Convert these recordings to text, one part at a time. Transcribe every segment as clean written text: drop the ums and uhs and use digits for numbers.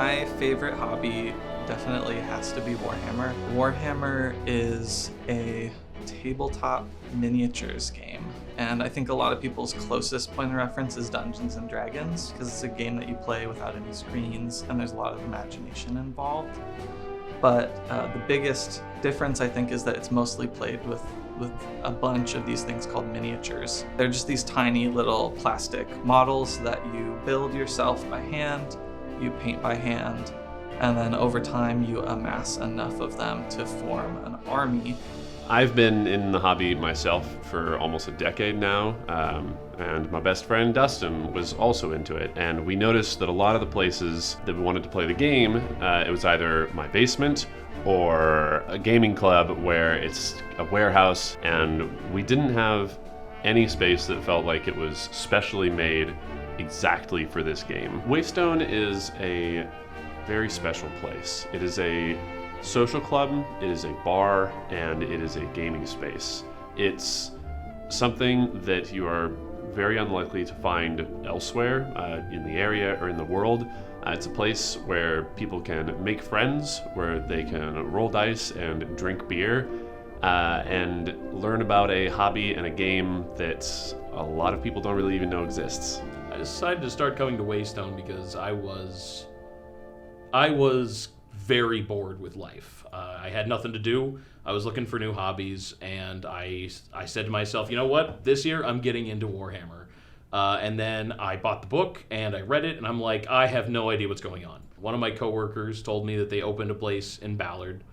My favorite hobby definitely has to be Warhammer. Warhammer is a tabletop miniatures game, and I think a lot of people's closest point of reference is Dungeons and Dragons, because it's a game that you play without any screens and there's a lot of imagination involved. But the biggest difference, I think, is that it's mostly played with a bunch of these things called miniatures. They're just these tiny little plastic models that you build yourself by hand, you paint by hand, and then over time you amass enough of them to form an army. I've been in the hobby myself for almost a decade now, and my best friend Dustin was also into it. And we noticed that a lot of the places that we wanted to play the game, it was either my basement or a gaming club where it's a warehouse, and we didn't have any space that felt like it was specially made exactly for this game. Waystone is a very special place. It is a social club, it is a bar, and it is a gaming space. It's something that you are very unlikely to find elsewhere in the area or in the world. It's a place where people can make friends, where they can roll dice and drink beer, and learn about a hobby and a game that a lot of people don't really even know exists. I decided to start coming to Waystone because I was very bored with life. I had nothing to do. I was looking for new hobbies, and I said to myself, you know what? This year I'm getting into Warhammer. And then I bought the book and I read it, and I'm like, I have no idea what's going on. One of my coworkers told me that they opened a place in Ballard.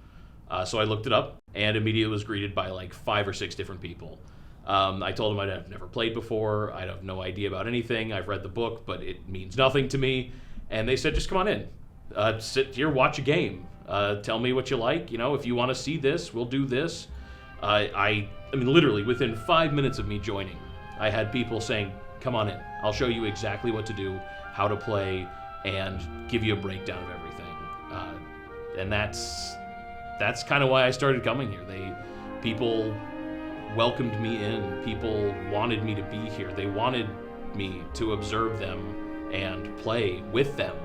So I looked it up and immediately was greeted by like 5 or 6 different people. I told them I've never played before. I have no idea about anything. I've read the book, but it means nothing to me. And they said, just come on in. Sit here, watch a game. Tell me what you like. You know, if you want to see this, we'll do this. I mean, literally within 5 minutes of me joining, I had people saying, come on in. I'll show you exactly what to do, how to play, and give you a breakdown of everything. And that's kind of why I started coming here. People welcomed me in. People wanted me to be here. They wanted me to observe them and play with them.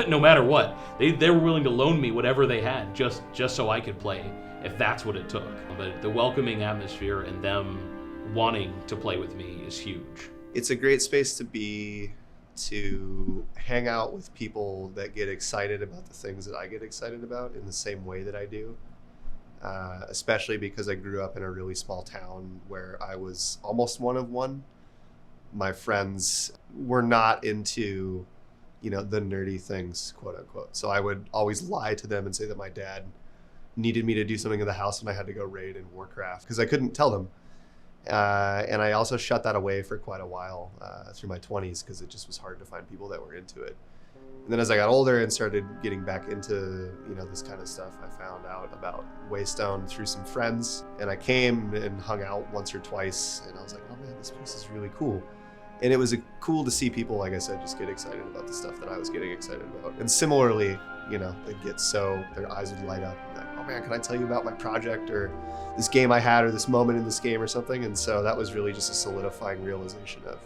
No matter what, they were willing to loan me whatever they had just so I could play, if that's what it took. But the welcoming atmosphere and them wanting to play with me is huge. It's a great space to hang out with people that get excited about the things that I get excited about in the same way that I do. Especially because I grew up in a really small town where I was almost one of one. My friends were not into the nerdy things, quote unquote. So I would always lie to them and say that my dad needed me to do something in the house when I had to go raid in Warcraft, because I couldn't tell them. And I also shut that away for quite a while through my 20s, because it just was hard to find people that were into it. And then as I got older and started getting back into this kind of stuff, I found out about Waystone through some friends, and I came and hung out once or twice, and I was like, oh man, this place is really cool. And it was cool to see people, like I said, just get excited about the stuff that I was getting excited about. And similarly, they get their eyes would light up. Like, oh man, can I tell you about my project or this game I had or this moment in this game or something? And so that was really just a solidifying realization of,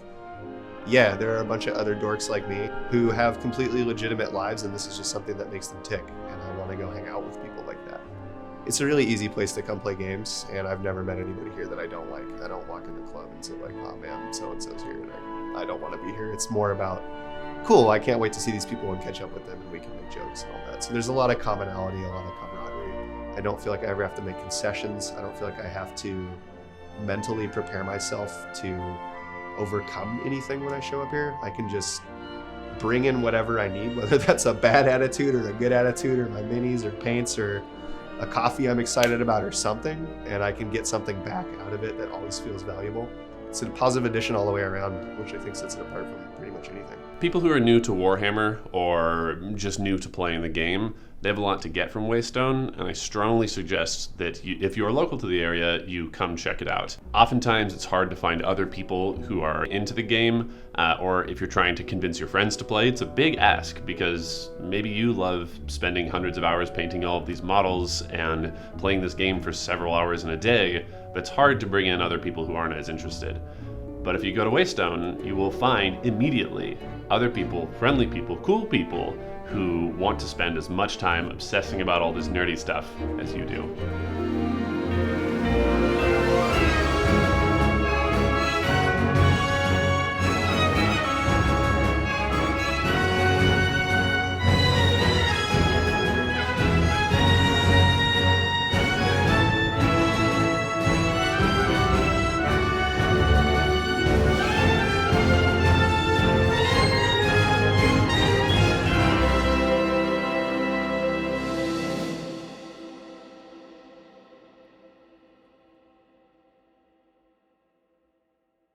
yeah, there are a bunch of other dorks like me who have completely legitimate lives, and this is just something that makes them tick. And I want to go hang out with people like that. It's a really easy place to come play games, and I've never met anybody here that I don't like. I don't walk in the club and say like, oh man, so-and-so's here and I don't want to be here. It's more about, cool, I can't wait to see these people and catch up with them, and we can make jokes and all that. So there's a lot of commonality, a lot of camaraderie. I don't feel like I ever have to make concessions. I don't feel like I have to mentally prepare myself to overcome anything when I show up here. I can just bring in whatever I need, whether that's a bad attitude or a good attitude or my minis or paints or a coffee I'm excited about or something, and I can get something back out of it that always feels valuable. It's a positive addition all the way around, which I think sets it apart from pretty much anything. People who are new to Warhammer or just new to playing the game, they have a lot to get from Waystone, and I strongly suggest that if you are local to the area, you come check it out. Oftentimes it's hard to find other people who are into the game, or if you're trying to convince your friends to play, it's a big ask, because maybe you love spending hundreds of hours painting all of these models and playing this game for several hours in a day, but it's hard to bring in other people who aren't as interested. But if you go to Waystone, you will find immediately other people, friendly people, cool people, who want to spend as much time obsessing about all this nerdy stuff as you do.